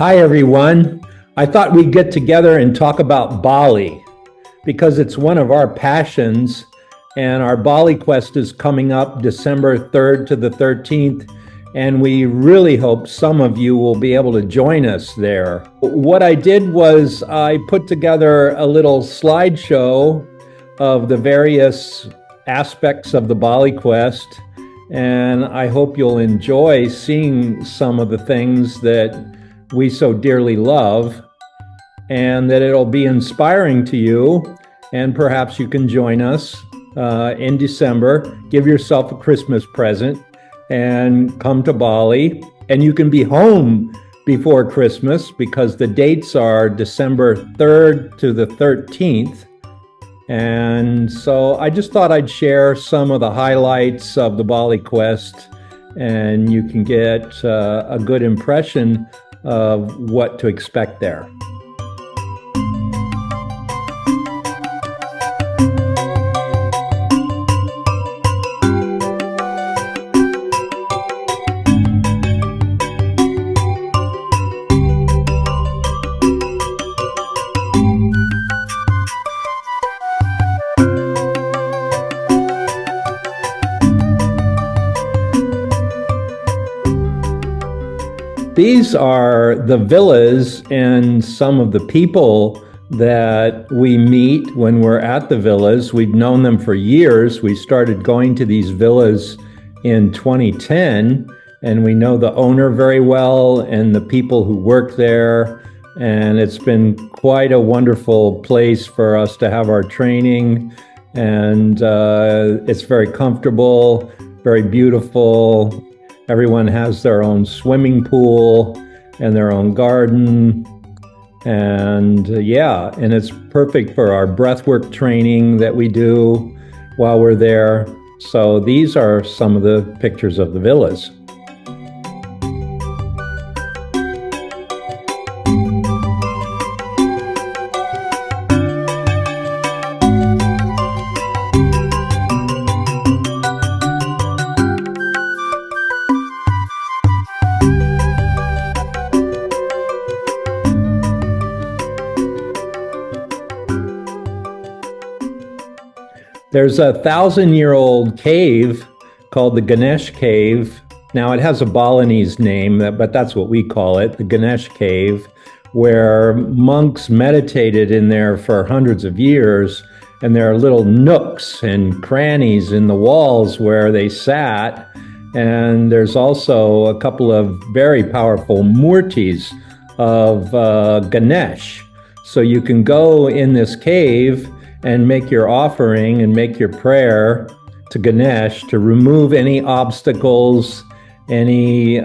Hi, everyone. I thought we'd get together and talk about Bali because it's one of our passions, and our Bali quest is coming up December 3rd to the 13th, and we really hope some of you will be able to join us there. What I did was I put together a little slideshow of the various aspects of the Bali quest, and I hope you'll enjoy seeing some of the things that we so dearly love, and that it'll be inspiring to you, and perhaps you can join us in December. Give yourself a Christmas present and come to Bali, and you can be home before Christmas because the dates are December 3rd to the 13th. And so I just thought I'd share some of the highlights of the Bali quest, and you can get a good impression of what to expect there. These are the villas and some of the people that we meet when we're at the villas. We've known them for years. We started going to these villas in 2010, and we know the owner very well and the people who work there. And it's been quite a wonderful place for us to have our training. And it's very comfortable, very beautiful. Everyone has their own swimming pool and their own garden. And and it's perfect for our breathwork training that we do while we're there. So these are some of the pictures of the villas. There's a 1,000-year-old cave called the Ganesha Cave. Now, it has a Balinese name, but that's what we call it, the Ganesha Cave, where monks meditated in there for hundreds of years. And there are little nooks and crannies in the walls where they sat. And there's also a couple of very powerful murtis of Ganesh. So you can go in this cave and make your offering and make your prayer to Ganesh to remove any obstacles, any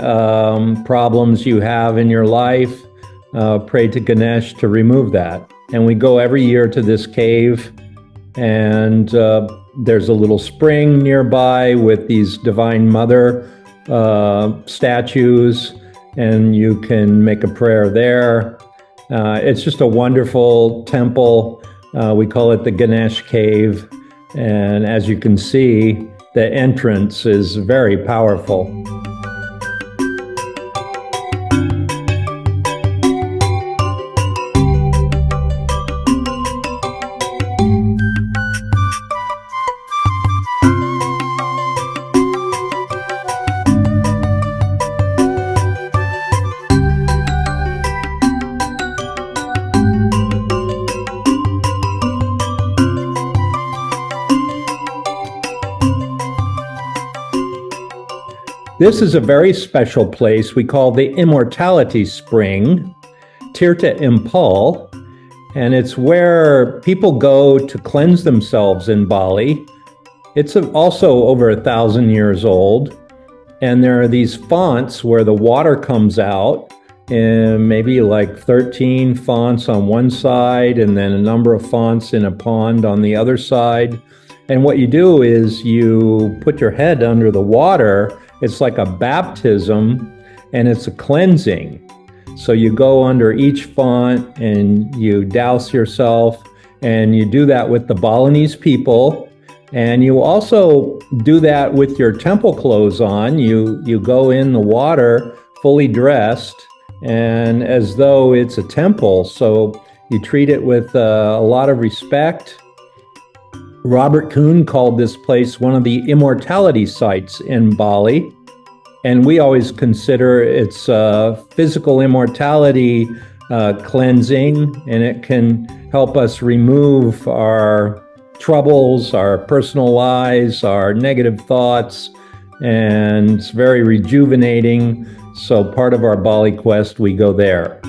problems you have in your life. Pray to Ganesh to remove that. And we go every year to this cave, and there's a little spring nearby with these Divine Mother statues, and you can make a prayer there. It's just a wonderful temple. We call it the Ganesha Cave, and as you can see, the entrance is very powerful. This is a very special place we call the Immortality Spring, Tirta Impal, and it's where people go to cleanse themselves in Bali. It's also over 1,000 years old, and there are these fonts where the water comes out, and maybe like 13 fonts on one side, and then a number of fonts in a pond on the other side. And what you do is you put your head under the water. It's like a baptism, and it's a cleansing. So you go under each font and you douse yourself, and you do that with the Balinese people. And you also do that with your temple clothes on. You go in the water fully dressed, and as though it's a temple. So you treat it with a lot of respect. Robert Kuhn called this place one of the immortality sites in Bali. And we always consider its physical immortality cleansing, and it can help us remove our troubles, our personal lies, our negative thoughts, and it's very rejuvenating. So part of our Bali quest, we go there.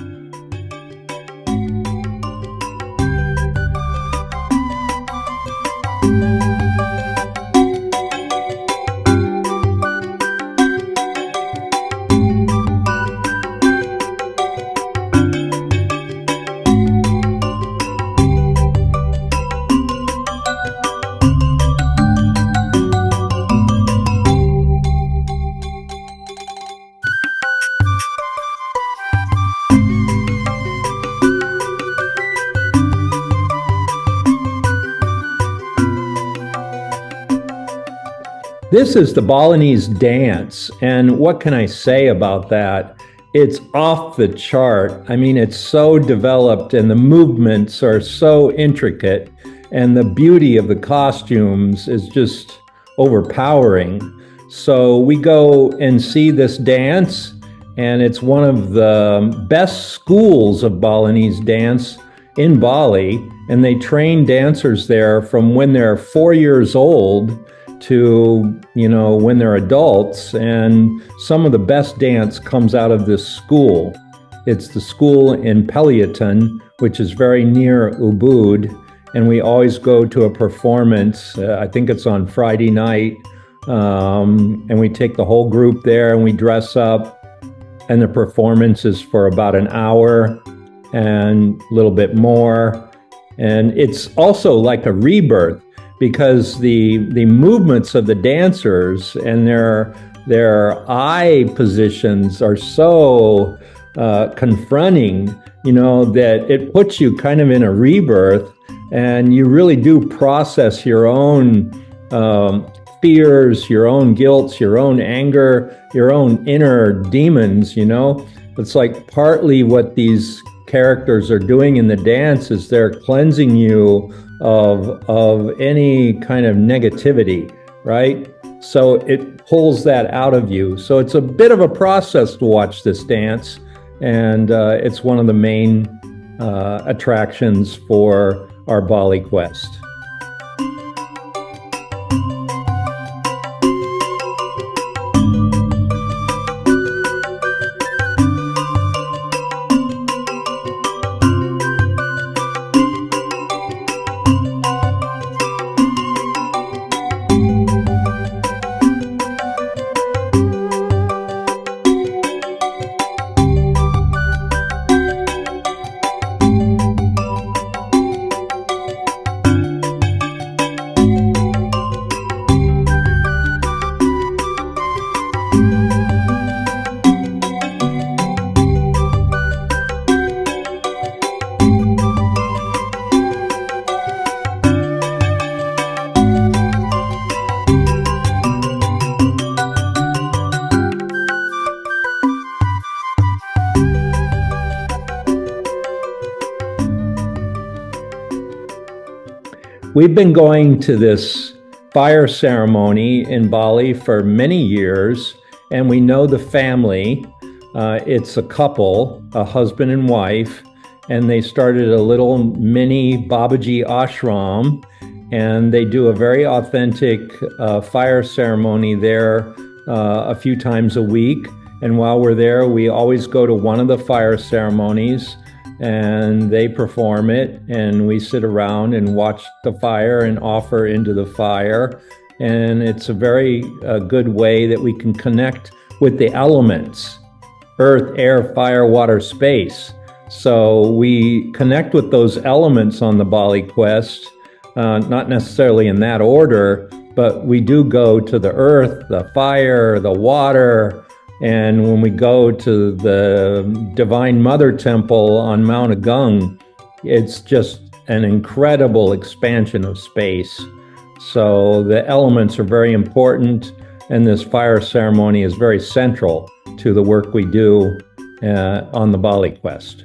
This is the Balinese Dance, and what can I say about that? It's off the chart. I mean, it's so developed, and the movements are so intricate, and the beauty of the costumes is just overpowering. So we go and see this dance, and it's one of the best schools of Balinese dance in Bali, and they train dancers there from when they're 4 years old to, when they're adults, and some of the best dance comes out of this school. It's the school in Peliatan, which is very near Ubud, and we always go to a performance. I think it's on Friday night, and we take the whole group there and we dress up, and the performance is for about an hour and a little bit more. And it's also like a rebirth, because the movements of the dancers and their eye positions are so confronting, that it puts you kind of in a rebirth, and you really do process your own fears, your own guilt, your own anger, your own inner demons. It's like partly what these characters are doing in the dance is they're cleansing you of any kind of negativity, right? So it pulls that out of you. So it's a bit of a process to watch this dance, and it's one of the main attractions for our Bali quest. We've been going to this fire ceremony in Bali for many years, and we know the family. It's a couple, a husband and wife, and they started a little mini Babaji ashram, and they do a very authentic fire ceremony there a few times a week. And while we're there, we always go to one of the fire ceremonies, and they perform it, and we sit around and watch the fire and offer into the fire. And it's a very good way that we can connect with the elements: earth, air, fire, water, space. So we connect with those elements on the Bali quest, not necessarily in that order, but we do go to the earth, the fire, the water. And when we go to the Divine Mother Temple on Mount Agung, it's just an incredible expansion of space. So the elements are very important, and this fire ceremony is very central to the work we do on the Bali quest.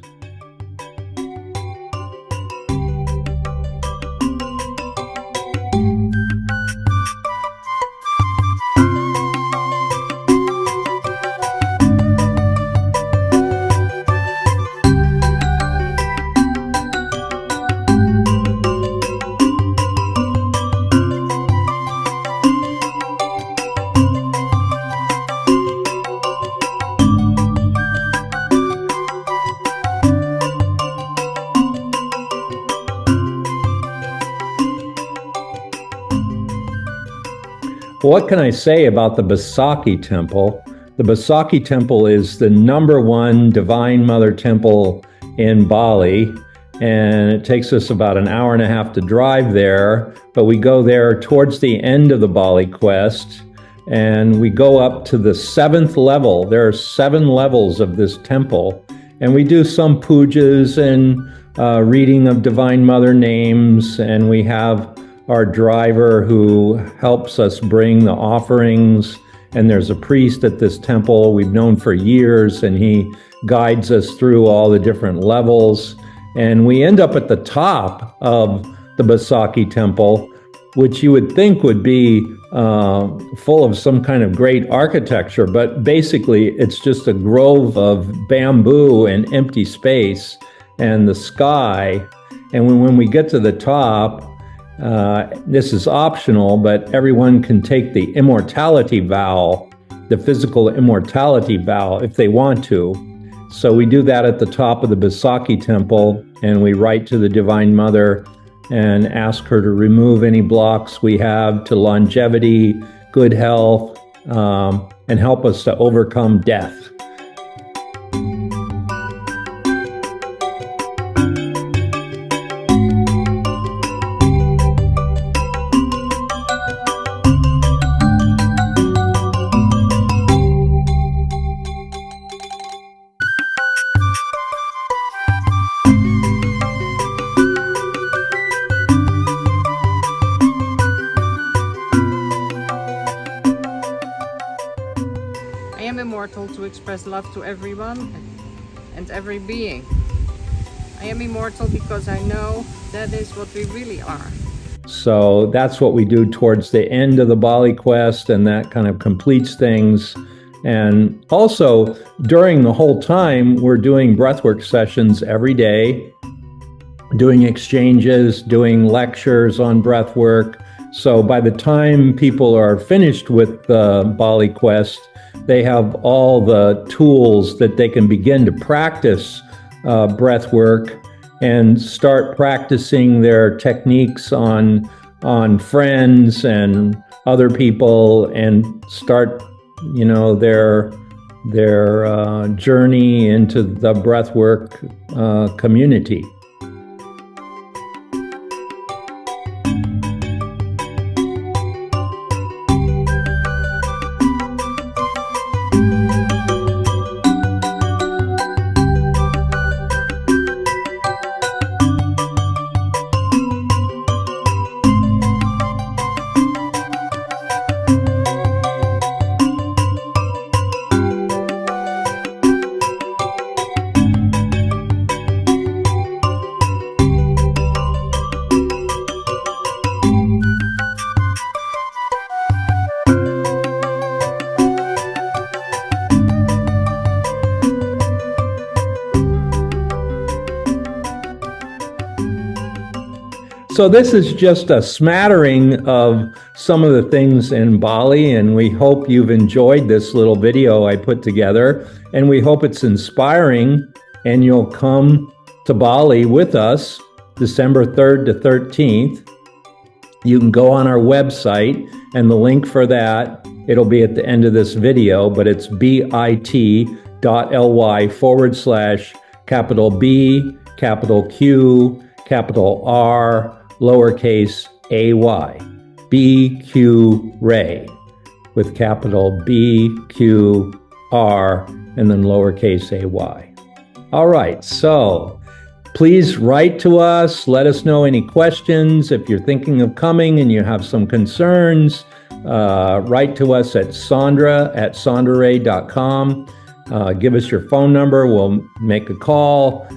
What can I say about the Baki Temple? The Baki Temple is the #1 Divine Mother temple in Bali, and it takes us about an hour and a half to drive there, but we go there towards the end of the Bali quest, and we go up to the 7th level. There are 7 levels of this temple, and we do some pujas and reading of Divine Mother names, and we have our driver who helps us bring the offerings, and there's a priest at this temple we've known for years, and he guides us through all the different levels, and we end up at the top of the Baki Temple, which you would think would be full of some kind of great architecture, but basically it's just a grove of bamboo and empty space and the sky. And when we get to the top, this is optional, but everyone can take the immortality vow, the physical immortality vow, if they want to. So we do that at the top of the Baki Temple, and we write to the Divine Mother and ask her to remove any blocks we have to longevity, good health, and help us to overcome death. I am immortal to express love to everyone and every being. I am immortal because I know that is what we really are. So that's what we do towards the end of the Bali quest, and that kind of completes things. And also, during the whole time, we're doing breathwork sessions every day, doing exchanges, doing lectures on breathwork. So by the time people are finished with the Bali quest, they have all the tools that they can begin to practice breath work and start practicing their techniques on friends and other people, and start, their journey into the breath work community. So this is just a smattering of some of the things in Bali, and we hope you've enjoyed this little video I put together, and we hope it's inspiring, and you'll come to Bali with us December 3rd to 13th. You can go on our website, and the link for that, it'll be at the end of this video, but it's bit.ly/B, Q, R, lowercase ay, BQ Ray, with capital BQR and then lowercase ay. All right, so please write to us. Let us know any questions. If you're thinking of coming and you have some concerns, write to us at Sandra@sandraray.com. Give us your phone number. We'll make a call.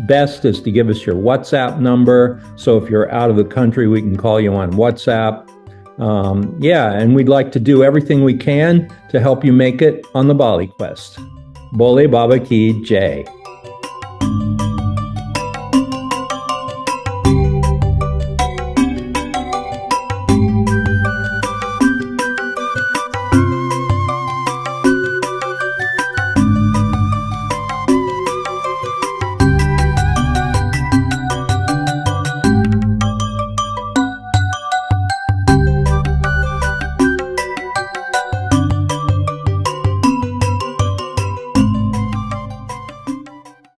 Best is to give us your WhatsApp number. So if you're out of the country, we can call you on WhatsApp. And we'd like to do everything we can to help you make it on the Bali Quest. Bole Baba Ki Jai.